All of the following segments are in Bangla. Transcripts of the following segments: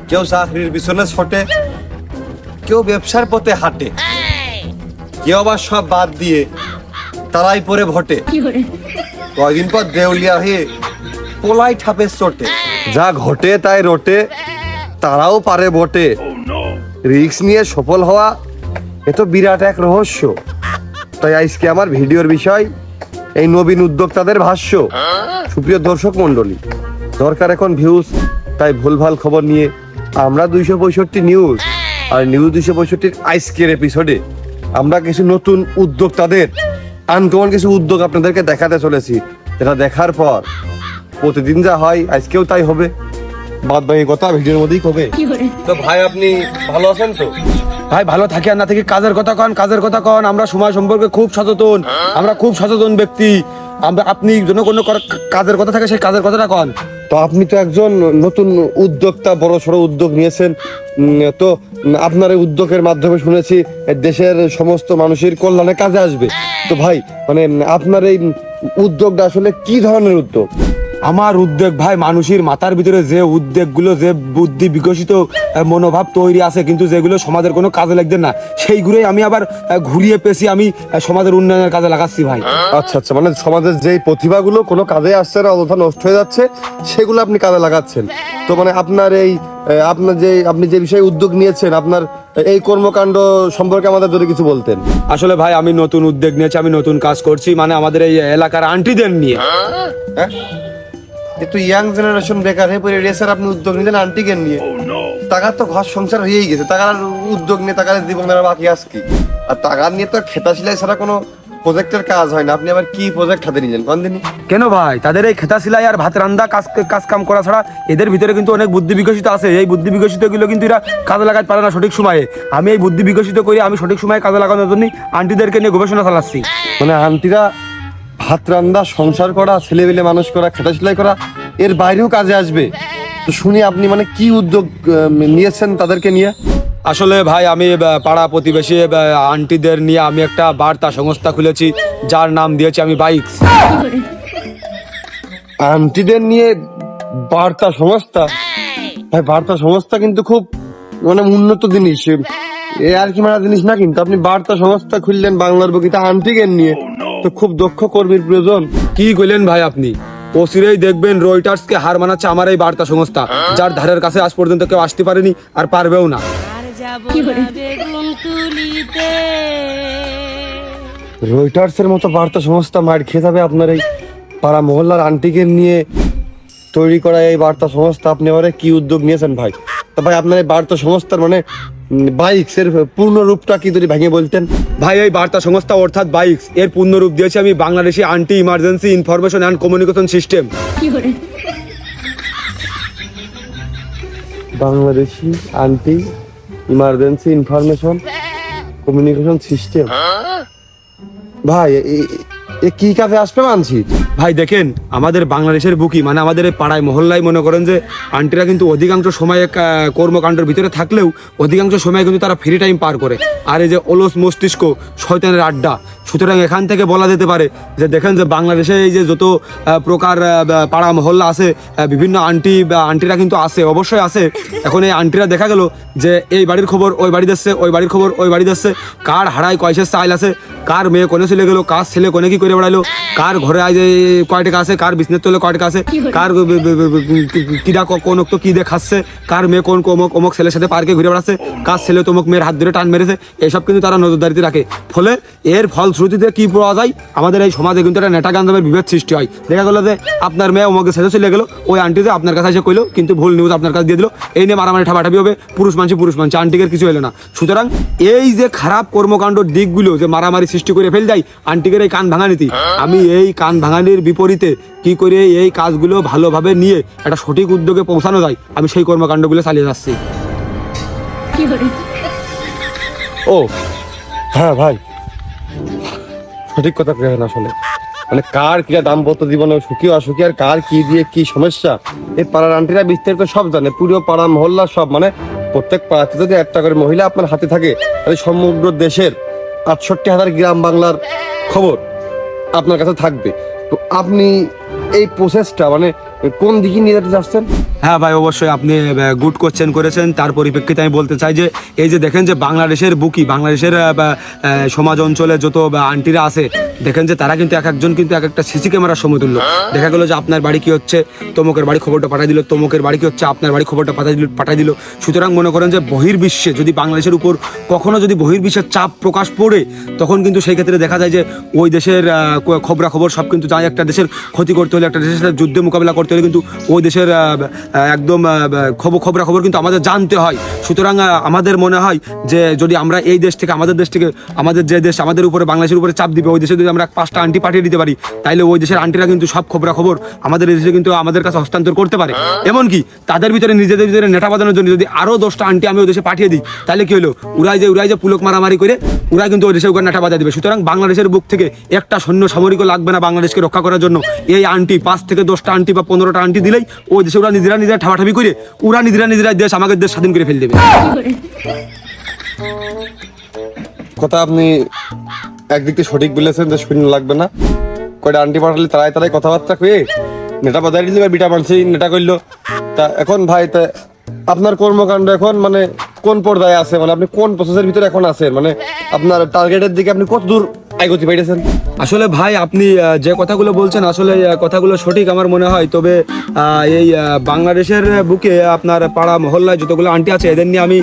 কেউ চাকরির পিছনে ছোটে, কেউ ব্যবসার পথে হাঁটে, কেউ আবার সব বাদ দিয়ে তারাই পরে ভটে। কয়দিন পর দেউলিয়া হয়ে পোলাই ঠাপে চটে। যা ঘটে তাই রটে, তারাও পারে বটে। রিস্ক নিয়ে সফল হওয়া এ তো বিরাট এক রহস্য। তাই আজকে আমার ভিডিওর বিষয় এই নবীন উদ্যোক্তাদের ভাষ্য। সুপ্রিয় দর্শক মন্ডলী, দরকার এখন ভিউজ, তাই ভুলভাল খবর নিয়ে আমরা 265 নিউজ আর নিউজ 265 আজকের এপিসোডে আমরা কিছু নতুন উদ্যোক্তাদের আনকমন কিছু উদ্যোগ আপনাদেরকে দেখাতে চলেছি, যেটা দেখার পর প্রতিদিন যা হয় আজকেও তাই হবে। বাদ বাকি কথা ভিডিওর মধ্যেই হবে। তো ভাই আপনি ভালো আছেন তো? ভাই ভালো থাকি আর না থাকি, কাজের কথা কন, কাজের কথা কন। আমরা সময় সম্পর্কে খুব সচেতন, আমরা খুব সচেতন ব্যক্তি। আপনি যেন কোনো কাজের কথা থাকে সেই কাজের কথাটা কন। তো আপনি তো একজন নতুন উদ্যোক্তা, বড় সড়ো উদ্যোগ নিয়েছেন। তো আপনার এই উদ্যোগের মাধ্যমে শুনেছি দেশের সমস্ত মানুষের কল্যাণে কাজে আসবে। তো ভাই মানে আপনার এই উদ্যোগটা আসলে কি ধরনের উদ্যোগ? আমার উদ্যোগ ভাই, মানুষের মাথার ভিতরে যে উদ্যোগগুলো, যে বুদ্ধি বিকশিত মনোভাব তৈরি আছে কিন্তু যেগুলো সমাজের কোনো কাজে লাগবে না, সেইগুলোই আমি আবার ঘুরিয়ে পেঁচিয়ে আমি সমাজের উন্নয়নের কাজে লাগাচ্ছি ভাই। আচ্ছা আচ্ছা, মানে সমাজের যে প্রতিভাগুলো কোনো কাজে আসছে না, অযথা নষ্ট হয়ে যাচ্ছে, সেগুলো আপনি কাজে লাগাচ্ছেন। তো মানে আপনি যে বিষয়ে উদ্যোগ নিয়েছেন, আপনার এই কর্মকাণ্ড সম্পর্কে আমাদের যদি কিছু বলতেন। আসলে ভাই আমি নতুন উদ্যোগ নিয়েছি, আমি নতুন কাজ করছি, মানে আমাদের এই এলাকার আন্টিদের নিয়ে। হ্যাঁ, কিন্তু ইয়াং জেনারেশন বেকার হয়ে পড়ে রয়েছে, আপনি উদ্যোগ নিলেন আন্টিকে নিয়ে। টাকার তো ঘর সংসার হয়েই গেছে, টাকার উদ্যোগ নিয়ে টাকার জীবনের বাকি আস কি? আর টাকা নিয়ে তো খেতা সিলাই ছাড়া কোনো প্রজেক্টের কাজ হয় না। আপনি আবার কি প্রজেক্ট হাতে নিলেন কোন দিনই? কেন ভাই, তাদের এই খেতা সেলাই আর ভাত রান্দা কাজ কাম করা ছাড়া এদের ভিতরে কিন্তু অনেক বুদ্ধি বিকশিত আছে। এই বুদ্ধি বিকশিত গুলো কিন্তু এরা কাজে লাগাতে পারে না সঠিক সময়ে। আমি এই বুদ্ধি বিকশিত করে আমি সঠিক সময়ে কাজে লাগানোর জন্য আন্টিদেরকে নিয়ে গবেষণা চালাচ্ছি। মানে আন্টিরা ভাত রান্দা, সংসার করা, ছেলেবেলে মানুষ করা, খেতা সেলাই করা, এর বাইরেও কাজে আসবে। তো শুনি আপনি মানে কি উদ্যোগ নিয়েছেন তাদেরকে নিয়ে? আসলে ভাই আমি পাড়া প্রতিবেশী আন্টিদের নিয়ে আমি একটা বার্তা সংস্থা খুলেছি, যার নাম দিয়েছি আমি বাইকস। আন্টিদের নিয়ে বার্তা সংস্থা? ভাই বার্তা সংস্থা কিন্তু খুব মানে উন্নত জিনিস, এ আর কি মারা জিনিস না। কিন্তু আপনি বার্তা সংস্থা খুললেন বাংলার বগিতে আন্টিকে নিয়ে, তো খুব দক্ষ কর্মীর প্রয়োজন। কি কইলেন ভাই আপনি? অচিরেই দেখবেন রয়টার্সকে হার মানাচ্ছে আমার এই বার্তা সংস্থা, যার ধারের কাছে আজ পর্যন্ত কেউ আসতে পারেনি আর পারবেও না। রয়টার্সের মতো বার্তা সংস্থা মার খেয়ে যাবে আপনার এই পাড়া মহল্লার আন্টিকে নিয়ে তৈরি করা এই বার্তা সংস্থা। আপনি এবারে কি উদ্যোগ নিয়েছেন ভাই? তা ভাই আপনার এই বার্তা সংস্থার মানে বাইকস এর পূর্ণ রূপটা কি যদি ভেঙে বলতেন? ভাই এই বার্তা সংস্থা অর্থাৎ বাইকস এর পূর্ণ রূপ দিয়েছি আমি Bangladeshi aunty emergency information and communication system. Bangladeshi aunty emergency information communication system. ভাই এ কি কাজে আসবে মানছি? ভাই দেখেন, আমাদের বাংলাদেশের বুকি মানে আমাদের এই পাড়ায় মহল্লায় মনে করেন যে আন্টিরা কিন্তু অধিকাংশ সময় কর্মকাণ্ডের ভিতরে থাকলেও অধিকাংশ সময় কিন্তু তারা ফ্রি টাইম পার করে। আর এই যে অলস মস্তিষ্ক, শয়তানের আড্ডা। সুতরাং এখান থেকে বলা যেতে পারে যে দেখেন যে বাংলাদেশে এই যে যত প্রকার পাড়া মহল্লা আছে, বিভিন্ন আন্টিরা কিন্তু আছে, অবশ্যই আছে। এখন এই আন্টিরা দেখা গেল যে এই বাড়ির খবর ওই বাড়ি দিচ্ছে, ওই বাড়ির খবর ওই বাড়ি দিচ্ছে, কার হারায় কয়সের চাইল আছে, কার মেয়ে কোনে চলে গেলো, কার ছেলে কোনে কি করে বেড়াইলো, কার ঘরে আজ কয় টাকা আছে, কার বিজনেস তোলে কয় টাকা আছে, কার কিরা কোন তো কি দিয়ে খাচ্ছে, কার মেয়ে কোন অমুক ছেলের সাথে পার্কে ঘুরে বেড়াচ্ছে, কার ছেলে তমুক মেয়ের হাত ধরে টান মেরেছে, এইসব কিন্তু তারা নজরদারিতে রাখে। ফলে এর ফলশ্রুতিতে কি পাওয়া যায়, আমাদের এই সমাজে কিন্তু একটা নেটা গান্ধামের বিভেদ সৃষ্টি হয়। দেখা গেলো যে আপনার মেয়ে অমুকের সাথে চলে গেলো, ওই আন্টি যে আপনার কাছে এসে কইলো কিন্তু ভুল নিউজ আপনার কাছে দিয়ে দিল, এই নিয়ে মারামারি ঠাবাঠাবি হবে, পুরুষ মানছি আন্টিকের কিছু হলো না। সুতরাং এই যে খারাপ কর্মকাণ্ড দিকগুলো যে মারামারি সৃষ্টি করে ফেল যায় আন্টিকের এই কান ভাঙা নীতি, আমি এই কান ভাঙানির বিপরীতে কি করে এই কাজগুলো ভালোভাবে নিয়ে একটা সঠিক উদ্যোগে পৌঁছানো যায়, আমি সেই কর্মকাণ্ডগুলো চালিয়ে যাচ্ছি। ও হ্যাঁ ভাই, সঠিক কথা কেন আসলে মানে কার কিরা দাম্পত্য জীবনে সুখী অসুখী আর কার কি দিয়ে কি সমস্যা এই পাড়ার আন্টিরা বিস্তারিত সব জানে। পুরো পাড়া মহল্লা সব, মানে প্রত্যেক পাড়াতে যদি একটা করে মহিলা আপনার হাতে থাকে তাহলে সমগ্র দেশের ৬৮,০০০ গ্রাম বাংলার খবর আপনার কাছে থাকবে। তো আপনি এই প্রসেসটা মানে কোন দিকে নিয়ে যেতে চাচ্ছেন? হ্যাঁ ভাই, অবশ্যই আপনি গুড কোশ্চেন করেছেন। তার পরিপ্রেক্ষিতে আমি বলতে চাই যে এই যে দেখেন যে বাংলাদেশের বুকি, বাংলাদেশের সমাজ অঞ্চলে যত আন্টিরা আছে, দেখেন যে তারা কিন্তু এক একজন কিন্তু এক একটা সিসি ক্যামেরার সমতুল্য। দেখা গেলো যে আপনার বাড়ি কি হচ্ছে, তমুকের বাড়ি খবরটা পাঠিয়ে দিল, তমুকের বাড়ি কি হচ্ছে, আপনার বাড়ি খবরটা পাঠিয়ে দিল। সুতরাং মনে করেন যে বহির্বিশ্বে যদি বাংলাদেশের উপর কখনো যদি বহির্বিশ্বের চাপ প্রকাশ পড়ে, তখন কিন্তু সেই ক্ষেত্রে দেখা যায় যে ওই দেশের খবরাখবর সব কিন্তু যায়। একটা দেশের ক্ষতি করতে হলে, একটা দেশের সাথে যুদ্ধে মোকাবিলা করতে হলে কিন্তু ওই দেশের একদম খবরাখবর কিন্তু আমাদের জানতে হয়। সুতরাং আমাদের মনে হয় যে যদি আমরা এই দেশ থেকে, আমাদের দেশ থেকে, আমাদের যে দেশ আমাদের উপরে, বাংলাদেশের উপরে চাপ দিবে, ওই দেশে যদি আমরা 5টা আন্টি পাঠিয়ে দিতে পারি, তাইলে ওই দেশের আন্টিরা কিন্তু সব খবরাখবর আমাদের দেশে কিন্তু আমাদের কাছে হস্তান্তর করতে পারে। এমনকি তাদের ভিতরে নিজেদের ভিতরে নেটা বাঁধানোর জন্য যদি আরও 10টা আন্টি আমি ওই দেশে পাঠিয়ে দিই, তাহলে কি হলো, উড়াই যে পুলক মারামারি করে ওরা কিন্তু ওই দেশে ওখানে নেটা বাঁধা দিবে। সুতরাং বাংলাদেশের বুক থেকে একটা সৈন্য সামরিকও লাগবে না বাংলাদেশকে রক্ষা করার জন্য। এই আন্টি 5 থেকে 10টা আন্টি বা 15টা আন্টি দিলেই ওই দেশে ওরা নিজেরা ঠাবাঠাবি করে ওরা নিজেরা দেশ, আমাদের দেশ স্বাধীন করে ফেলে দেবে। কথা আপনি একদিক থেকে সঠিক বলেছেন যে শূন্য লাগবে না, কয়টা আন্টি পাঠালে তারাই কথাবার্তা কয়ে নেটা বাজাই দিলে বিটা মানুষই নেটা করলো। তা এখন ভাই, তা আপনার কর্মকাণ্ড এখন মানে কোন পর্যায়ে আছে, মানে আপনি কোন প্রসেসের ভিতরে এখন আছেন, মানে আপনার টার্গেটের দিকে আপনি কত দূর এগোতে পেরেছেন? আসলে ভাই, আপনি যে কথাগুলো বলছেন আসলে কথাগুলো সঠিক আমার মনে হয়। তবে এই বাংলাদেশের বুকে আপনার পাড়া মহল্লায় যতগুলো আন্টি আছে, এদের নিয়ে আমি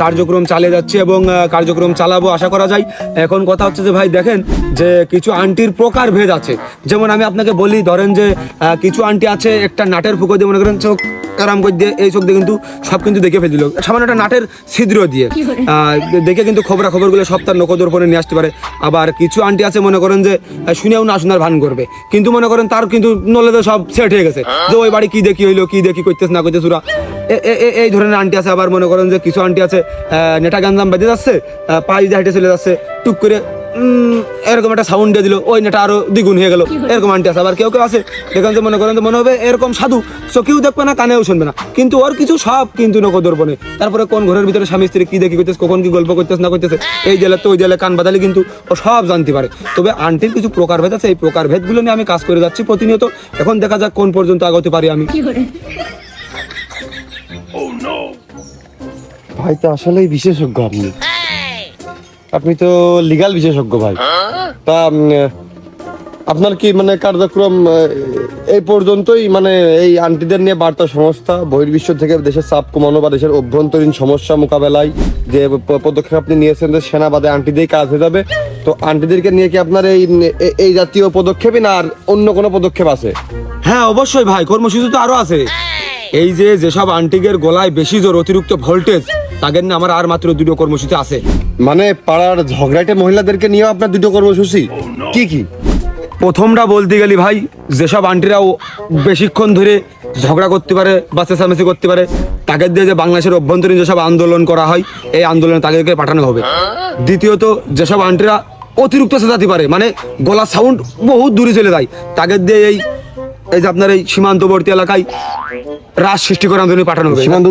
কার্যক্রম চালিয়ে যাচ্ছি এবং কার্যক্রম চালাবো আশা করা যায়। এখন কথা হচ্ছে যে ভাই, দেখেন যে কিছু আন্টির প্রকারভেদ আছে। যেমন আমি আপনাকে বলি, ধরেন যে কিছু আন্টি আছে একটা নাটের ফুকো দিয়ে, মনে করেন চোখ আরাম করে দিয়ে, এই চোখ দিয়ে কিন্তু সব কিন্তু দেখে ফেলে দিল, সামান্য একটা নাটের ছিদ্র দিয়ে দেখে কিন্তু খবরাখবরগুলো সব তার নকদর্পণে নিয়ে আসতে পারে। আবার কিছু আন্টি আছে মনে করেন যে শুনেও না শোনার ভান করবে, কিন্তু মনে করেন তার কিন্তু নলেজে সব সেট হয়ে গেছে যে ওই বাড়ি কি দেখি হইলো, কি দেখি করতেছে না করতেছে ওরা। এই ধরনের আন্টি আছে। আবার মনে করেন যে কিছু আন্টি আছে নেটা গাঞ্জাম বেঁধে যাচ্ছে, পায়ে দিয়ে হেঁটে চলে যাচ্ছে, টুক করে এরকম একটা সাউন্ড দিয়ে দিল, ওই নেটা আরো দ্বিগুণ হয়ে গেল, এরকম আন্টি আছে। আবার কেউ আছে দেখেন যে মনে করেন যে মনে হবে এরকম সাধু, চোখেও দেখবে না কানেও শুনবে না, কিন্তু ওর কিছু সব কিন্তু নকদর্পণে। তারপরে কোন ঘরের ভিতরে স্বামী স্ত্রী কি দেখি করতেছে, কখন কি গল্প করতেছে না করতেছে, এই জেলে তো ওই জেলে কান বাদালে কিন্তু ও সব জানতে পারে। তবে আন্টির কিছু প্রকারভেদ আছে, এই প্রকারভেদগুলো নিয়ে আমি কাজ করে যাচ্ছি প্রতিনিয়ত। এখন দেখা যাক কোন পর্যন্ত আগাতে পারি আমি। ভাই তো আসলেই বিশেষজ্ঞ আপনি তো লিগ্যাল বিশেষজ্ঞ ভাই। তা আপনার কি মানে কার্যক্রম এই পর্যন্তই, মানে এই আন্টিদের নিয়ে বার্তা সংস্থা বহির্বিশ্ব থেকে দেশের চাপ কমানো বা দেশের অভ্যন্তরীণ সমস্যা মোকাবেলায় যে পদক্ষেপ আপনি নিয়েছেন যে সেনাবাদে আন্টিদের কাজ হয়ে যাবে, তো আন্টিদেরকে নিয়ে কি আপনার এই জাতীয় পদক্ষেপই না আর অন্য কোনো পদক্ষেপ আছে? হ্যাঁ অবশ্যই ভাই, কর্মসূচি তো আরো আছে। এই যে যেসব আন্টিদের গলায় বেশি জোর, অতিরিক্ত ভোল্টেজ, তাদের নিয়ে আমার আর মাত্র 2টো কর্মসূচি আছে। মানে পাড়ার ঝগড়াটে মহিলাদেরকে নিয়ে আপনার 2টো কর্মসূচি কি কি? প্রথমটা বলতে গেলি ভাই, যেসব আন্টিরাও বেশিক্ষণ ধরে ঝগড়া করতে পারে বা চেঁচামেচি করতে পারে, তাদের দিয়ে যে বাংলাদেশের অভ্যন্তরীণ যেসব আন্দোলন করা হয়, এই আন্দোলনে তাদেরকে পাঠানো হবে। দ্বিতীয়ত, যেসব আন্টিরা অতিরিক্ত চেঁচাতে পারে, মানে গলার সাউন্ড বহুত দূরে চলে যায়, তাদের দিয়ে এই যে আপনার এই সীমান্তবর্তী এলাকায় রাজ সৃষ্টি করার জন্য পাঠানো হবে। সীমান্ত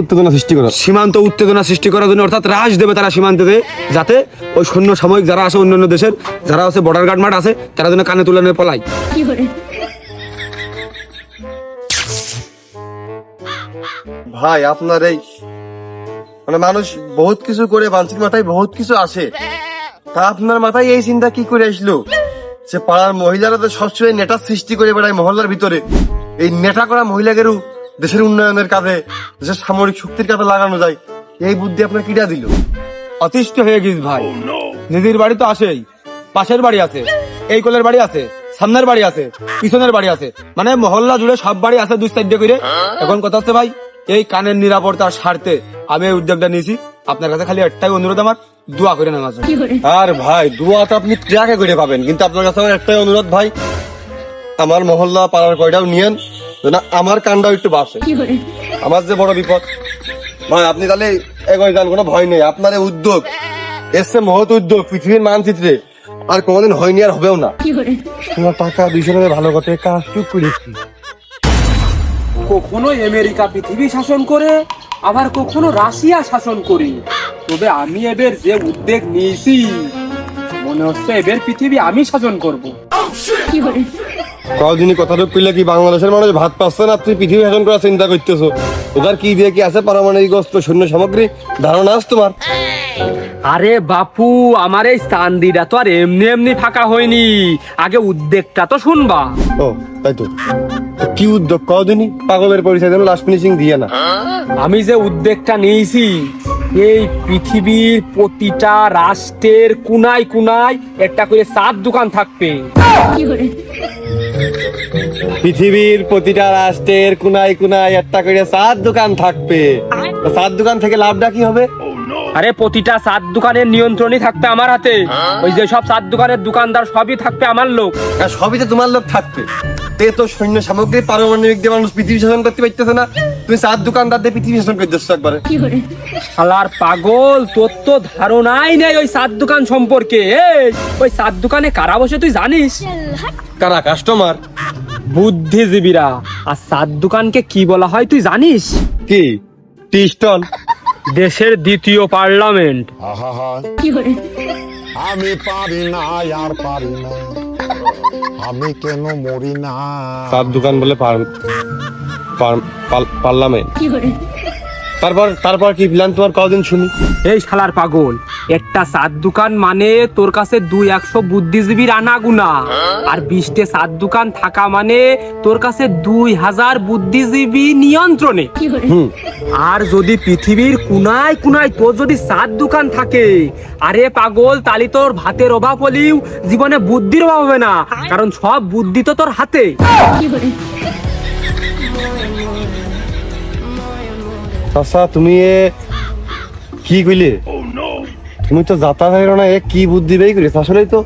উত্তেজনা সৃষ্টি করার জন্য, অর্থাৎ রাজ দেবে তারা সীমান্তে, যাতে ওই সৈন্য সাময়িক যারা আছে অন্যান্য দেশের, যারা আছে বর্ডার গার্ড মাঠ আছে, তারা যেন কানে তুলে নিয়ে পলায়। ভাই আপনার এই মানে মানুষ বহুত কিছু করে, বাঞ্চির মাথায় বহুত কিছু আসে, তা আপনার মাথায় এই চিন্তা কি করে আসলো যে পাড়ার মহিলারা তো সবসময় নেটা সৃষ্টি করে বেড়ায় মহল্লার ভিতরে, এই নেটা করা মহিলাদেরও দেশের উন্নয়নের কাজে, দেশের সামরিক শক্তির কাজে লাগানো যায়, এই বুদ্ধি আপনার কিটা দিল? অতিষ্ঠ হয়ে গিস ভাই। নিজের বাড়ি তো আসেই, পাশের বাড়ি আছে, এই কোলের বাড়ি আছে, সামনের বাড়ি আছে, পিছনের বাড়ি আছে, মানে মহল্লা জুড়ে সব বাড়ি আছে 2 সাইড করে। এখন কথা হচ্ছে ভাই, এই কানের নিরাপত্তার স্বার্থে আমি এই উদ্যোগটা নিয়েছি। আপনার কাছে খালি একটাই অনুরোধ, আমার দোয়া করে নামাজ। আর ভাই দোয়া তো আপনি ট্রাকে করে পাবেন, কিন্তু আপনার কাছে আমার একটাই অনুরোধ ভাই, আমার মহল্লা পাড়ার কয়টাও নিয়েন, না আমার কান্ডাও একটু বাসে, আমার যে বড় বিপদ। ভাই আপনি তাহলে এগোয় যান, কোনো ভয় নেই। আপনার এই উদ্যোগ এসছে মহৎ উদ্যোগ, পৃথিবীর মানচিত্রে আর কোনোদিন হয়নি আর হবেও না। তোমার টাকা 200 টাকা ভালো কথা কাজ টুক করেছি। কখনো আমেরিকা পৃথিবী শাসন করে, আবার কখনো রাশিয়া শাসন করি, তবে আমি এবার যে উদ্যোগ নিয়েছি, মনে হচ্ছে এবার পৃথিবী আমি শাসন করব। কদিনই কথাটা কইলে কি বাংলাদেশের মানুষ ভাত পাচ্ছে না, তুই পৃথিবী শাসন করার চিন্তা করতেছো? ওদের কি দিয়ে কি আছে, পারমাণবিক অস্ত্র, সৈন্য সামগ্রী, ধারণা আছে তোমার? আরে বাপু, আমার এই চান্দিটা তো আর এমনি এমনি ফাঁকা হয়নি, আগে উদ্যোগটা তো শুনবা। ও তাই তো, তো কি উদ্যোগ কদিনই? পাগলের পরিচয় দেন, লাস্ট ফিনিশিং দিয়ে না। আমি যে উদ্যোগটা নিয়েছি, এই পৃথিবীর প্রতিটা রাষ্ট্রের কুনায় কুনায় একটা করে চার দোকান থাকবে। পৃথিবীর প্রতিটা রাষ্ট্রের কোনায় কোনায় একটা করে চার দোকান থাকবে। তো চার দোকান থেকে লাভটা কি হবে? আরে প্রতিটা চার দোকানের নিয়ন্ত্রণই থাকবে আমার হাতে। ওই যে সব চার দোকানের দোকানদার সবই থাকবে আমার লোক। আর সবই তো তোমার লোক থাকবে। তে তো সৈন্য সামগ্রী, পারমাণবিক দিয়ে মানুষ পৃথিবী শাসন করতে পারতেছে না, তুমি চার দোকানদার দিয়ে পৃথিবী শাসন করে দিচ্ছ একবারে। শালার পাগল, তোর তো ধারণাই নেই ওই চার দোকান সম্পর্কে। এই ওই চার দোকানে কারা বসে তুই জানিস? কারা? কাস্টমার? বুদ্ধিজীবীরা। আর চার দোকানকে কি বলা হয় তুই জানিস? কি? Tea stall? দেশের দ্বিতীয় পার্লামেন্ট। আহা আমি পারি না, আর পারি না, আমি কেন মরি না। চার দোকান বলে পার্লামেন্ট। তারপর কি প্ল্যান তোমার, কদিন শুনি। এই শালার পাগল, একটা চার দোকান মানে তোর কাছে 200 বুদ্ধিজীবীর আনাগুনা, আর 20টে চার দোকান থাকা মানে তোর কাছে 2000 বুদ্ধিজীবী নিয়ন্ত্রণে। আর যদি পৃথিবীর কুনায় কুনায় তোর যদি চার দোকান থাকে, আরে পাগল, তালি তোর ভাতের অভাব হলেও জীবনে বুদ্ধির অভাব হবে না, কারণ সব বুদ্ধি তো তোর হাতে। আচ্ছা তুমি কি কইলে? তুমি তো যাতায়াত না, কি বুদ্ধি বেই করিস? আসলেই তো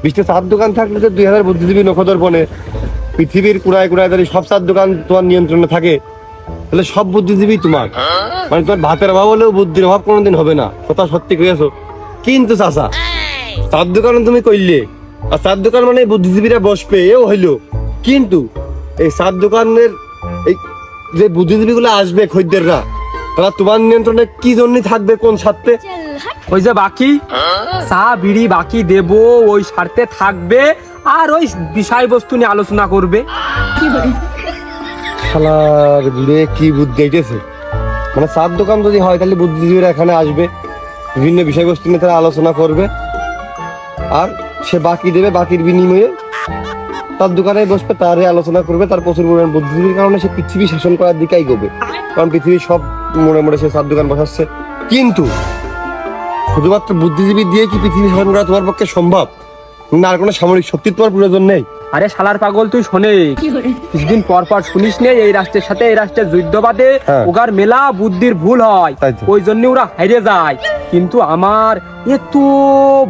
20টে চার দোকান থাকলে তো 2000 বুদ্ধিজীবী নখদর্পণে পৃথিবীর কুড়ায় কুড়ায় যদি সব চার দোকান তোমার নিয়ন্ত্রণে থাকে, তাহলে সব বুদ্ধিজীবী তোমার। মানে তোমার ভাতের অভাব হলেও বুদ্ধির অভাব কোনোদিন হবে না, কথা সত্যি কইছো। কিন্তু চাচা, চার দোকান তুমি কইলে, আর চার দোকান মানে বুদ্ধিজীবীরা বসবে, এও হইলো। কিন্তু এই চার দোকানের এই যে বুদ্ধিজীবী গুলো আসবে, খদ্দেররা, তারা তোমার নিয়ন্ত্রণে কি জন্য থাকবে, কোন স্বার্থে? ওই যে বাকি চা বিড়ি বাকি দেব, ওই স্বার্থে থাকবে, আর ওই বিষয়বস্তু নিয়ে আলোচনা করবে। শালার গুড়ে কি বুদ্ধি এঁটেছে! মানে চার দোকান যদি হয়, তাহলে বুদ্ধিজীবীরা এখানে আসবে, বিভিন্ন বিষয়বস্তু নিয়ে তারা আলোচনা করবে, আর সে বাকি দেবে, বাকির বিনিময়ে তার দোকানে বসবে, তারে আলোচনা করবে, তার প্রচুর পরিমাণ বুদ্ধিজীবীর কারণে সে পৃথিবী শাসন করার দিকেই গোবে। কারণ পৃথিবীর সব মোড়ে মোড়ে সে চার দোকান বসাচ্ছে। কিন্তু শুধুমাত্র বুদ্ধিজীবী দিয়ে কি পৃথিবী শাসন করা তোমার পক্ষে সম্ভব? না আর কোনো সামরিক শক্তির তোমার প্রয়োজন নেই? আরে শালার পাগল, তুই শোনে, কিছুদিন পর পর শুনিস নে এই রাষ্ট্রের সাথে এই রাষ্ট্রের যুদ্ধ বাদে ওগার মেলা বুদ্ধির ভুল হয়, ওই জন্য ওরা হারিয়ে যায়। কিন্তু আমার এত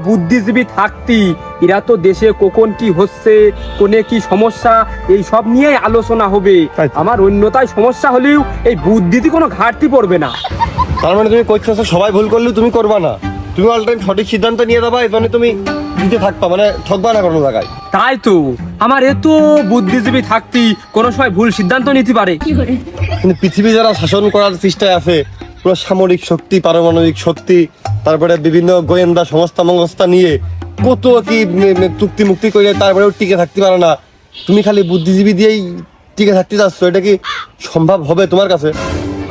বুদ্ধিজীবী থাকতি, এরা তো দেশে কখন কি হচ্ছে, কোনে কি সমস্যা, এই সব নিয়ে আলোচনা হবে। আমার অন্যতায় সমস্যা হলেও এই বুদ্ধিতে কোনো ঘাটতি পড়বে না। তার মানে তুমি করছো সবাই ভুল করলেও তুমি করবা না, তুমি অল টাইম সঠিক সিদ্ধান্ত নিয়ে দেবা, এই জন্য তুমি দিতে থাকবা, মানে ঠকবা না কোনো জায়গায়। তাই তো, আমার এত বুদ্ধিজীবী থাকতি কোনো সময় ভুল সিদ্ধান্ত নিতে পারে। কিন্তু পৃথিবী যারা শাসন করার চেষ্টায় আছে, পুরো সামরিক শক্তি, পারমাণবিক শক্তি, তারপরে বিভিন্ন গোয়েন্দা সংস্থা মংস্থা নিয়ে কত কি চুক্তি মুক্তি করে, তারপরেও টিকে থাকতে পারে না। তুমি খালি বুদ্ধিজীবী দিয়েই টিকে থাকতে চাচ্ছ, এটা কি সম্ভব হবে তোমার কাছে?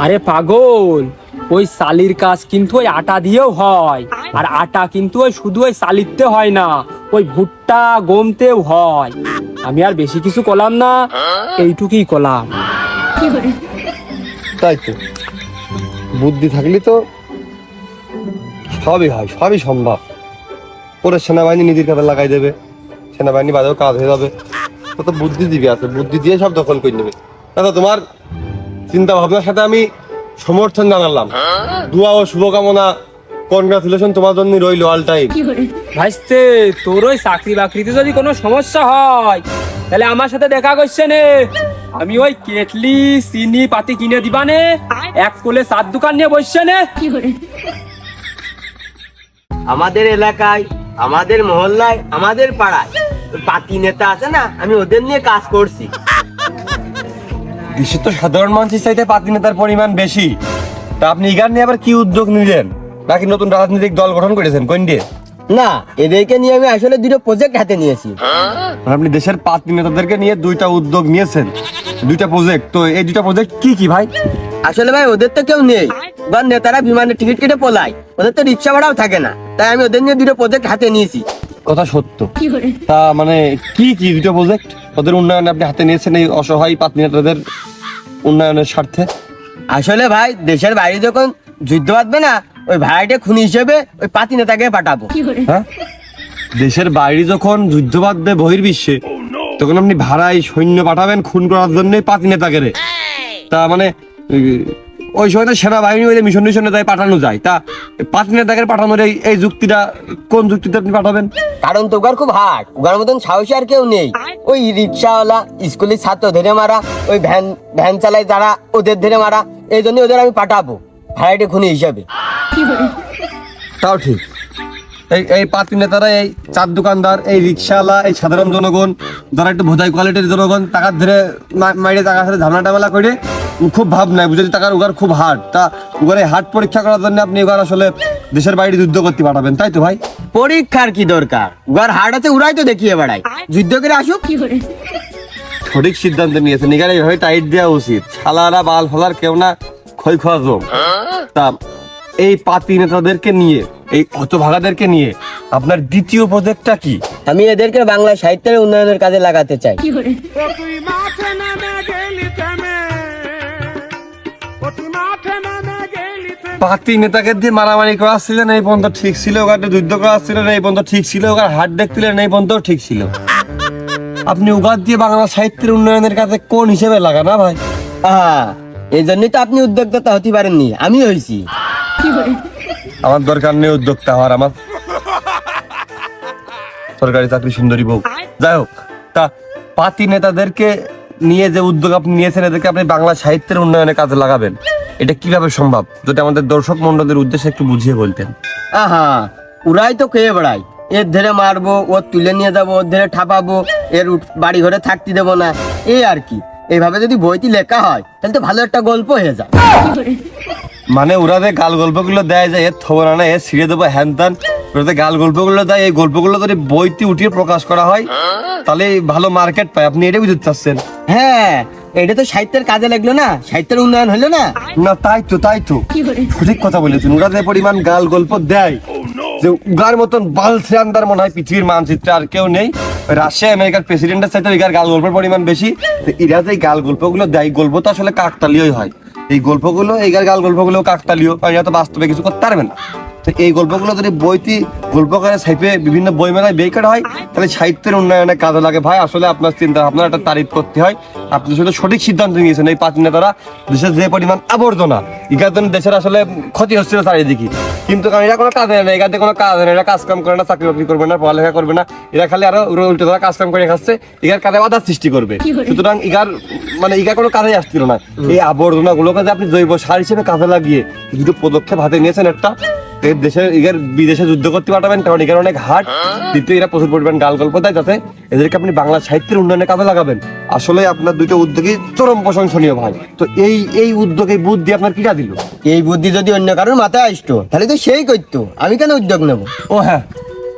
আরে পাগল, ওই চালির কাজ কিন্তু ওই আটা দিয়েও হয়, আর আটা কিন্তু ওই শুধু ওই চালিতে হয় না, ওই ভুট্টা গমতেও হয়। আমি আর বেশি কিছু করলাম না, এইটুকুই করলাম। তাই তো, বুদ্ধি থাকলে তো সবই হয়, সবই সম্ভব। পরে সেনাবাহিনী নিজের কাজে লাগাই দেবে, সেনাবাহিনী বাদেও কাজ হয়ে যাবে। তো বুদ্ধিজীবী আছে, বুদ্ধি দিয়ে সব দখল করে নেবে। দাদা, তোমার চিন্তা ভাবনার সাথে আমি সমর্থন জানালাম, দোয়া ও শুভকামনা, কনগ্রাচুলেশন তোমার জন্য রইল অল টাইম। ভাইস্তে, তোর ওই চাকরি বাকরিতে যদি কোনো সমস্যা হয়, তাহলে আমার সাথে দেখা করছে নে, আমি ওই কেটলি চিনি পাতি কিনে দিবানে, এক কোলে চার দোকান নিয়ে বসছে নে। আমাদের এলাকায়, আমাদের মহল্লায়, আমাদের পাড়ায় পাতি নেতা আছে না, আমি ওদের নিয়ে কাজ করছি। দেশে তো সাধারণ মানুষের চাইতে পাতি নেতার পরিমাণ বেশি, তা আপনি ইগার নিয়ে আবার কি উদ্যোগ নিলেন? নাকি নতুন রাজনৈতিক দল গঠন করেছেন? কোন দিয়ে? না, এদেরকে নিয়ে আমি আসলে দুটো প্রজেক্ট হাতে নিয়েছি। মানে আপনি দেশের পাতি নেতাদেরকে নিয়ে দুইটা উদ্যোগ নিয়েছেন, দুইটা প্রজেক্ট। তো এই দুইটা প্রজেক্ট কি কি ভাই? আসলে ভাই ওদের তো কেউ নেই, বা নেতারা বিমানের টিকিট কেটে পলায়, ওদের তো রিক্সা ভাড়াও থাকে না, তাই আমি ওদের নিয়ে দুটো প্রজেক্ট হাতে নিয়েছি। কথা সত্য। তা মানে কি কি দুটো প্রজেক্ট ওদের উন্নয়নে আপনি হাতে নিয়েছেন এই অসহায় পাতি নেতাদের উন্নয়নের স্বার্থে? আসলে ভাই দেশের বাইরে যখন যুদ্ধ বাঁধবে না, ওই ভাড়াটে খুনি হিসেবে ওই পাতি নেতাকে পাঠাবো। হ্যাঁ, দেশের বাইরে যখন যুদ্ধ বাঁধবে বহির্বিশ্বে, তখন আপনি ভাড়ায় সৈন্য পাঠাবেন খুন করার জন্য পাতি নেতাকে রে। তা মানে ওই সময় তো সেনাবাহিনী ওই মিশন মিশনে তাই পাঠানো যায়, তা পাতি নেতাকে পাঠানোর এই যুক্তিটা কোন যুক্তিতে আপনি পাঠাবেন? কারণ তো ওগার খুব হাট, ওগার মতন সাহসী আর কেউ নেই। ওই রিক্সাওয়ালা, স্কুলের ছাত্র ধরে মারা, ওই ভ্যান ভ্যান চালায় যারা, ওদের ধরে মারা, এই জন্য ওদের আমি পাঠাবো ভাড়াটে খুনি হিসাবে। তাও ঠিক। এই এই পাতি নেতারা, এই চার দোকানদার, এই রিক্সাওয়ালা, এই সাধারণ জনগণ যারা একটু ভোদাই কোয়ালিটির জনগণ, টাকা ধরে মাইরে টাকা ধরে ঝামেলা টামেলা করে খুব ভাব নাই বুঝেছি, টাকার উগার খুব হার্ড। তা উগার এই হার্ড পরীক্ষা করার জন্য আপনি এবার আসলে দেশের বাইরে যুদ্ধ করতে পাঠাবেন, তাই তো ভাই? পরীক্ষার কি দরকার, উগার হাট আছে, উড়াই তো দেখিয়ে বেড়ায়, যুদ্ধ করে আসুক। সঠিক সিদ্ধান্ত নিয়েছেন, এখানে এইভাবে টাইট দেওয়া উচিত। ছালারা বাল ফালার কেউ না, ক্ষয় খাওয়া জম। তা এই পাতি নেতাদেরকে নিয়ে, এই হতভাগাদেরকে নিয়ে আপনার দ্বিতীয় প্রজেক্টটা কি? আমি এদেরকে বাংলা সাহিত্যের উন্নয়নের কাজে লাগাতে চাই। পাতি নেতাকে দিয়ে মারামারি করাচ্ছিলেন, এই পর্যন্ত ঠিক ছিল। ওখানে যুদ্ধ করাচ্ছিলেন, এই পর্যন্ত ঠিক ছিল। ওখানে হাট দেখছিলেন, এই পর্যন্ত ঠিক ছিল। আপনি উগার দিয়ে বাংলা সাহিত্যের উন্নয়নের কাজে কোন হিসেবে লাগা না ভাই? এই জন্যই তো আপনি উদ্যোক্তা হতে পারেননি, আমি হয়েছি। আমার দরকার নেই উদ্যোক্তা হওয়ার, আমার সরকারি চাকরি সুন্দরী বউ। যাই হোক, তা পাতি নেতাদেরকে নিয়ে যে উদ্যোগ আপনি নিয়েছেন, এদেরকে আপনি বাংলা সাহিত্যের উন্নয়নে কাজে লাগাবেন, এটা কিভাবে সম্ভব? যদি আমাদের দর্শক মন্ডলীর উদ্দেশ্যে একটু বুঝিয়ে বলতেন। উড়াই তো খেয়ে বেড়াই, এর ধরে মারবো, ওর তুলে নিয়ে যাবো, ওর ধরে ঠাপাবো, এর বাড়ি ঘরে থাকতে দেবো না, এই আর কি। এইভাবে যদি বইটি লেখা হয় তাহলে তো ভালো একটা গল্প হয়ে যায়। মানে ওরা যে গাল গল্পগুলো দেয় যে এর থবর না, এর ছিঁড়ে দেবো হ্যান ত্যান, ওরা যে গাল গল্পগুলো দেয়, এই গল্পগুলো যদি বইতে উঠিয়ে প্রকাশ করা হয় তাহলে ভালো মার্কেট পায়। আপনি এটা বুঝতে চাচ্ছেন? হ্যাঁ, এটা তো সাহিত্যের কাজে লাগলো না, সাহিত্যের উন্নয়ন হলো না। না, তাই তো সঠিক কথা বলেছেন। ওরা যে পরিমাণ গাল গল্প দেয়, যে উগার মতন বাল ছিয়ান্দার মনে হয় পৃথিবীর মানচিত্রে আর কেউ নেই। রাশিয়া আমেরিকার প্রেসিডেন্টের চাইতে ওই গাল গল্পের পরিমাণ বেশি। তো এরা যে গাল গল্পগুলো দেয়, গল্প তো আসলে কাকতালীয়ই হয়। এই গল্পগুলো, এই গাল গল্পগুলো কাকতালীয়, কারণ এরা তো বাস্তবে কিছু করতে পারবে না। তো এই গল্পগুলো যদি বইটি গল্পকারে ছাইপে বিভিন্ন বই মেলায় বের করা হয়, তাহলে সাহিত্যের উন্নয়নে কাজে লাগে। ভাই আসলে আপনার চিন্তা ভাবনা একটা তারিফ করতে হয়। আপনি আসলে সঠিক সিদ্ধান্ত নিয়েছেন। এই পাতি নেতারা দেশের যে পরিমাণ আবর্জনা, এখান জন্য দেশের আসলে ক্ষতি হচ্ছিল চারিদিকে, কিন্তু কারণ এরা কোনো কাজে না, এখান থেকে কোনো কাজ নেই, এরা কাজ কাম করে না, চাকরি বাকরি করবে না, পড়ালেখা করবে না, এরা খালি আরো উল্টো তারা কাজ কাম করে খাচ্ছে, এগার কাজে বাধা সৃষ্টি করবে। সুতরাং এগার মানে এগার কোনো কাজে আসছিল না। এই আবর্জনা গুলোকে যে আপনি জৈব সার হিসেবে কাজে লাগিয়ে দুটো পদক্ষেপ হাতে নিয়েছেন, একটা দেশের বিদেশে যুদ্ধ করতে পাঠাবেন, কারণ এখানে অনেক হাট। দ্বিতীয়, এরা প্রচুর পরিমাণ গাল গল্প দেয়, যাতে এদেরকে আপনি বাংলা সাহিত্যের উন্নয়নে কাজে লাগাবেন। আসলে আপনার দুটো উদ্যোগই চরম প্রশংসনীয় ভাই। তো এই উদ্যোগে বুদ্ধি আপনার কিটা দিল? এই বুদ্ধি যদি অন্য কারোর মাথায় আসতো তাহলে তো সেই করতো, আমি কেন উদ্যোগ নেবো? ও হ্যাঁ,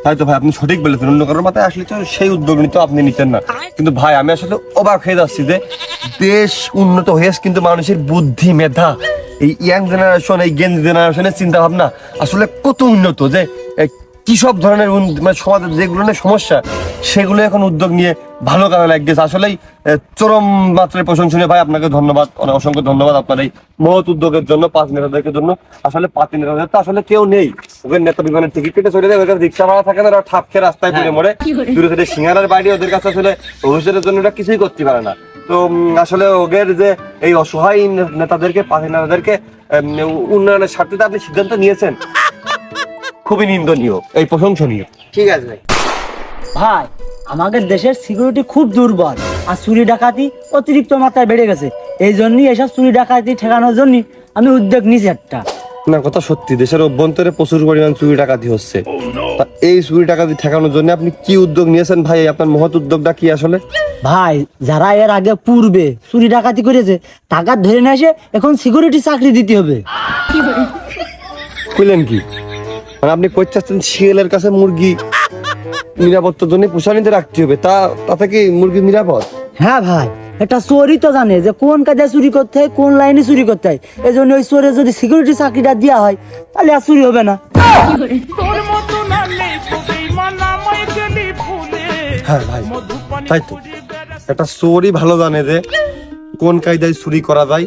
তাই তো ভাই, আপনি সঠিক বলেছেন। অন্য কারোর মাথায় আসলে তো সেই উদ্যোগ নিতে আপনি নিতেন না। কিন্তু ভাই আমি আসলে অবাক হয়ে যাচ্ছি যে দেশ উন্নত হয়েছে, কিন্তু মানুষের বুদ্ধি মেধা, এই ইয়াং জেনারেশন, এই গেঞ্জ জেনারেশনের চিন্তা ভাবনা আসলে কত উন্নত, যে কি সব ধরনের মানে সমাজের যেগুলো সমস্যা, সেগুলো এখন উদ্যোগ নিয়ে ভালো কাজে লাগতেছে। আসলেই চরম মাত্রায় প্রশংসনীয় ভাই। আপনাকে ধন্যবাদ, অনেক অসংখ্য ধন্যবাদ আপনার এই মহৎ উদ্যোগের জন্য, পাতি নেতাদের জন্য। আসলে পাতি নেতাদের তো আসলে কেউ নেই, ওদের নেতা বিমানের টিকিট কেটে চলে যায়, ওদের রিক্সা ভাড়া থাকে না, ওরা ঠাপ খেয়ে রাস্তায় পড়ে মরে দূরে থেকে সিঙ্গারার বাইরে, ওদের কাছে আসলে ভবিষ্যতের জন্য ওরা কিছুই করতে পারে না। তো আসলে ওদের যে এই অসহায় নেতাদেরকে, পাতি নেতাদেরকে উন্নয়নের স্বার্থে আপনি সিদ্ধান্ত নিয়েছেন, খুবই নিন্দনীয়, এই প্রশংসনীয়। ঠিক আছে ভাই। ভাই, আমাদের দেশের সিকিউরিটি খুব দুর্বল, আর চুরি ডাকাতি অতিরিক্ত মাত্রায় বেড়ে গেছে। এই জন্যই এসব চুরি ডাকাতি ঠেকানোর জন্য আমি উদ্যোগ নিয়েছি একটা। না, কথা সত্যি, দেশের অভ্যন্তরে প্রচুর পরিমাণ চুরি ডাকাতি হচ্ছে। তা এই চুরি ডাকাতি ঠেকানোর জন্য আপনি কি উদ্যোগ নিয়েছেন ভাই? আপনার মহৎ উদ্যোগটা কি আসলে? ভাই, যারা এর আগে পূর্বে চুরি ডাকাতি করেছে টাকা ধরে নিয়ে এসে এখন সিকিউরিটি চাকরি দিতে হবে। কইলেন কি? মানে আপনি করছেন শিয়ালের কাছে মুরগি নিরাপত্তার জন্য পোষানিতে রাখতে হবে, তাতে কি মুরগি নিরাপদ? হ্যাঁ ভাই, এটা চোরই তো জানে যে কোন কাজে চুরি করতে হয়, কোন লাইনে চুরি করতে হয়। এই জন্য ওই চোরের যদি সিকিউরিটি চাকরিটা দেওয়া হয় তাহলে আর চুরি হবে না। হ্যাঁ ভাই, তাই তো। একটা চোরই ভালো জানে যে কোন কায়দায় চুরি করা যায়,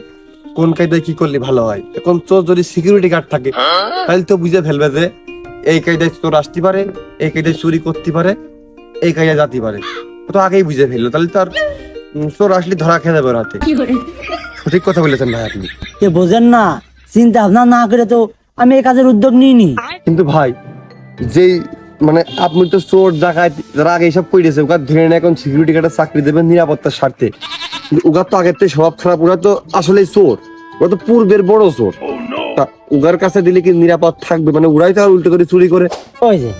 কোন কায়দায় কি করলে ভালো হয়। এখন চোর যদি সিকিউরিটি গার্ড থাকে তাহলে তো বুঝে ফেলবে যে এই কায়দায় চোর আসতে পারে, এই কায়দায় চুরি করতে পারে, এই কায়দায় যেতে পারে। ও তো আগেই বুঝে ফেললো, তাহলে তো আর চোর আসলে ধরা খেয়ে যাবে রাতে। সঠিক কথা বলেছেন ভাই আপনি। এ বোঝেন না, চিন্তা ভাবনা না করে তো আমি এই কাজের উদ্যোগ নিইনি। কিন্তু ভাই, যেই মানে আপনি তো চোর ডাকাত যারা আগে এইসব করেছে, ওকে ধরে না এখন সিকিউরিটি গার্ডের চাকরি দেবেন নিরাপত্তার স্বার্থে। কিন্তু ওগার তো আগের থেকে স্বভাব খারাপ, ওরা তো আসলেই চোর, ওরা তো পূর্বের বড় চোর। তা উগার কাছে দিলে কি নিরাপদ থাকবে? মানে ওরাই তো আর উল্টো করে চুরি করে। ওই যে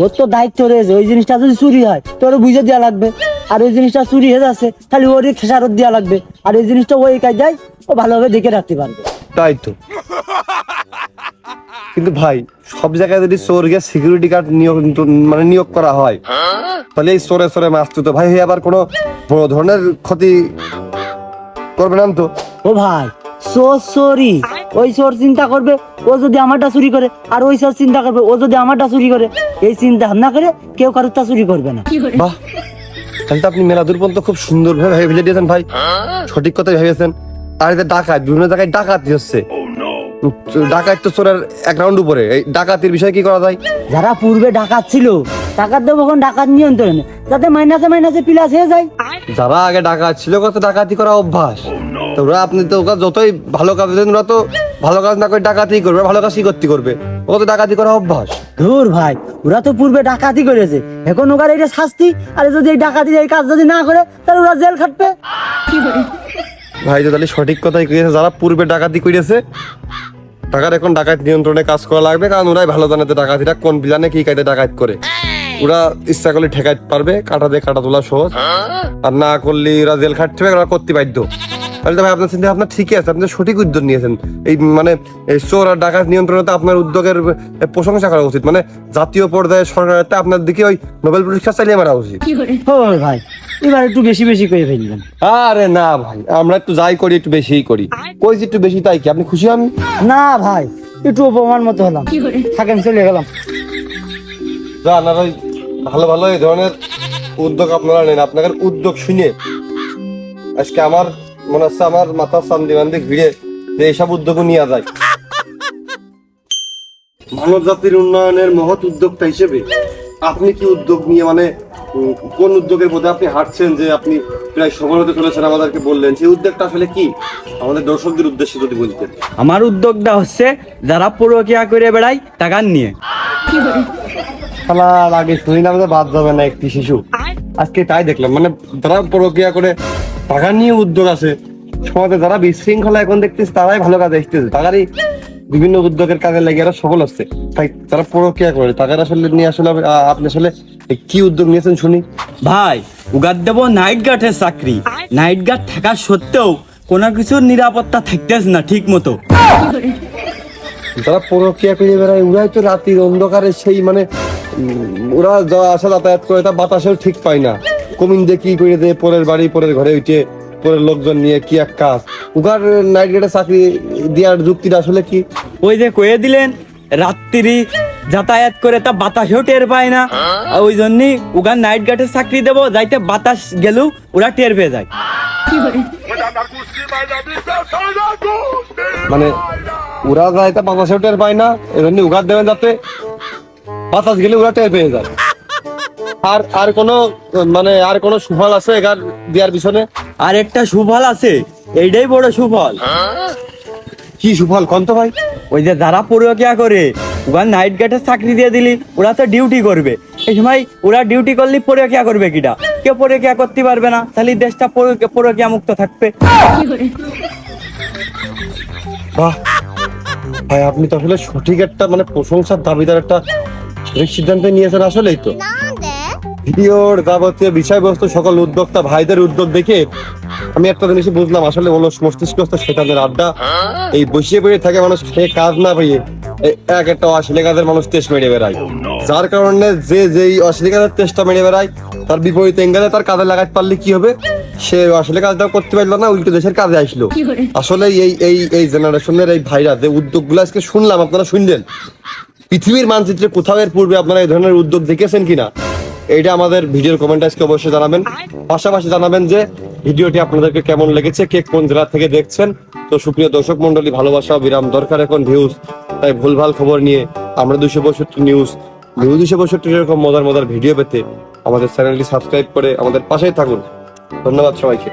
ওর তো দায়িত্ব রয়েছে, ওই জিনিসটা যদি চুরি হয় তোর বুঝে দেওয়া লাগবে। আর ওই জিনিসটা চুরি হয়ে যাচ্ছে তাহলে ওরই খেসারত দেওয়া লাগবে। আর এই জিনিসটা ওই কাজে ও ভালোভাবে দেখে রাখতে পারবে। তাই তো। কিন্তু ভাই, সব জায়গায় যদি চোর গিয়ে সিকিউরিটি গার্ড নিয়োগ করা হয়, তাহলে এই চোরে চোরে মারতে তো ভাই আবার কোনো বড় ধরনের ক্ষতি করবে না তো? ও ভাই, চোর চোরই, ওই চোর চিন্তা করবে ও যদি আমারটা চুরি করে, আর ওই চোর চিন্তা করবে ও যদি আমারটা চুরি করে। এই চিন্তা ভাবনা করে কেউ কারোরটা চুরি করবে না। বাহ, তাহলে তো আপনি মেলা দূর পর্যন্ত খুব সুন্দর ভাবে ভেবে দিয়েছেন ভাই, সঠিক কথাই ভেবেছেন। আর এই যে ডাকাত, বিভিন্ন জায়গায় ডাকাতি হচ্ছে, ডাকাত তো চোরের এক রাউন্ড উপরে। এই ডাকাতির বিষয়ে কি করা যায়? যারা পূর্বে ডাকাত ছিল টাকার দেবো এখন ডাকাত নিয়ন্ত্রণে, যাতে মাইনাসে মাইনাসে প্লাস হয়ে যায়। যারা আগে ডাকাত ছিল কত ডাকাতি করা অভ্যাস, তো ওরা আপনি তো ওরা যতই ভালো কাজ দেন, ওরা তো ভালো কাজ না করে ডাকাতি করবে, ভালো কাজ কি করতে করবে? ওরা তো ডাকাতি করা অভ্যাস। ধুর ভাই, ওরা তো পূর্বে ডাকাতি করেছে, এখন ওখানে এটা শাস্তি। আর যদি এই ডাকাতির এই কাজ যদি না করে তাহলে ওরা জেল খাটবে। ভাই তো তাহলে সঠিক কথাই কইছে, যারা পূর্বে ডাকাতি করেছে টাকার এখন ডাকাত নিয়ন্ত্রণে কাজ করা লাগবে, কারণ ওরাই ভালো জানে যে ডাকাতিটা কোন প্ল্যানে কি কায়দা ডাকাত করে। ওরা ইচ্ছা করলে ঠেকাইতে পারবে, কাটা দিয়ে কাটা তোলা সহজ, আর না করলে ওরা জেল খাটতে হবে, ওরা করতে বাধ্য। তাহলে তো ভাই আপনার চিন্তা ভাবনা ঠিকই আছে, আপনি সঠিক উদ্যোগ নিয়েছেন। এই মানে এই চোর আর ডাকাত নিয়ন্ত্রণে তো আপনার উদ্যোগের প্রশংসা করা উচিত। মানে জাতীয় পর্যায়ে সরকারের আপনার দিকে ওই নোবেল পুরস্কার চালিয়ে মারা উচিত। ও ভাই, এবার একটু বেশি বেশি করে ফেললাম। আরে না ভাই, আমরা একটু যাই করি একটু বেশিই করি। কইছি একটু বেশি, তাই কি আপনি খুশি হন? না ভাই, একটু অপমান মতো হলাম। থাকেন, চলে গেলাম। যান, আর ওই ভালো ভালো এই ধরনের উদ্যোগ আপনারা নেন। আপনাদের উদ্যোগ শুনে আজকে আমার মনে হচ্ছে আমার মাথা চান্দি বান্দি ঘিরে যে এইসব উদ্যোগ নিয়ে যায়। মানব জাতির উন্নয়নের মহৎ উদ্যোক্তা হিসেবে আপনি কি উদ্যোগ নিয়ে মানে কোন উদ্যোগের মধ্যে আপনি হাঁটছেন যে আপনি প্রায় সফল হতে চলেছেন, আমাদেরকে বললেন সেই উদ্যোগটা আসলে কি? আমাদের দর্শকদের উদ্দেশ্যে যদি বলতেন। আমার উদ্যোগটা হচ্ছে যারা পরকিয়া করে বেড়ায় টাকা নিয়ে। শালার আগে শুনি না, বাদ যাবে না একটি শিশু, আজকে তাই দেখলাম। মানে যারা পরকিয়া করে টাকা নিয়ে উদ্যোগ আছে সমাজে, যারা বিশৃঙ্খলা এখন দেখতেছে তারাই ভালো কাজে এসতেছে, তারাই বিভিন্ন উদ্যোগের কাজে লেগে এরা সফল হচ্ছে। তাই যারা পরকিয়া করে টাকার আসলে নিয়ে আসলে আপনি আসলে কি উদ্যোগ নিয়েছেন শুনি? ভাই, উগার দেব নাইট গার্ডের চাকরি। নাইট গার্ড থাকা সত্ত্বেও কোনো কিছুর নিরাপত্তা থাকতেছে না ঠিক মতো। যারা পরকিয়া করে বেড়ায় ওরাই তো রাতের অন্ধকারে সেই মানে ওরা যাওয়া আসা যাতায়াত করে, তা বাতাসেও ঠিক পায় না। কমিন দিয়ে কি করে দেয়, পরের বাড়ি পরের ঘরে উঠে পরের লোকজন নিয়ে কি এক কাজ। উগার নাইট গার্ডের চাকরি দেওয়ার যুক্তিটা আসলে কি? ওই যে কয়ে দিলেন রাত্রি যাতায়াত করে তা বাতাসেও টের পায় না, ওই জন্যই উগার নাইট গার্ডের চাকরি দেবো, যাইতে বাতাস গেলেও ওরা টের পেয়ে যায়। মানে ওরা যাইতে বাতাসেও টের পায় না, এজন্য উগার দেবেন যাতে বাতাস গেলে ওরা টের পেয়ে যায়। আর আর কোনো মানে আর কোনো সুফল আছে এগার দেওয়ার পিছনে? আর একটা সুফল আছে, এইটাই বড় সুফল। কি সুফল কন্ত ভাই? ওই যে যারা পরকিয়া করে ওরা নাইট গার্ডের চাকরি দিয়ে দিলি, ওরা তো ডিউটি করবে। এই সময় ওরা ডিউটি করলে পরকিয়া করবে কিটা? কেউ পরকিয়া করতে পারবে না, তাহলে দেশটা পরকিয়া মুক্ত থাকবে। বাহ ভাই, আপনি তো আসলে সঠিক একটা মানে প্রশংসার দাবিদার একটা সঠিক সিদ্ধান্ত নিয়েছেন। আসলেই তো ভিডিওর যাবতীয় বিষয়বস্তু সকল উদ্যোক্তা ভাইদের উদ্যোগ দেখে আমি একটা জিনিসই বুঝলাম, আসলে অলস মস্তিষ্কস্থ শয়তানের আড্ডা। এই বসিয়ে বেড়ে থাকে মানুষ, কাজ না পেয়ে এক একটা অশ্লীল কাজের মানুষ তেজ মেরে বেড়ায়, যার কারণে যে যেই অশ্লীল কাজের তেজটা মেরে বেড়ায় তার বিপরীত এঙ্গেলে তার কাজে লাগাতে পারলে কি হবে, সে অশ্লীল কাজটা করতে পারলো না, উল্টো দেশের কাজে আসলো। আসলে এই জেনারেশনের এই ভাইরা যে উদ্যোগগুলো আজকে শুনলাম, আপনারা শুনলেন, পৃথিবীর মানচিত্রে কোথাও এর পূর্বে আপনারা এই ধরনের উদ্যোগ দেখেছেন কিনা, এইটা আমাদের ভিডিওর কমেন্ট আজকে অবশ্যই জানাবেন। পাশাপাশি জানাবেন যে ভিডিওটি আপনাদেরকে কেমন লেগেছে, কে কোন জেলা থেকে দেখছেন। তো সুপ্রিয় দর্শক মন্ডলী, ভালোবাসা বিরাম দরকার এখন ভিউজ, তাই ভুলভাল খবর নিয়ে আমরা 262 নিউজ 262 এরকম মজার মজার ভিডিও পেতে আমাদের চ্যানেলটি সাবস্ক্রাইব করে আমাদের পাশেই থাকুন। ধন্যবাদ সবাইকে।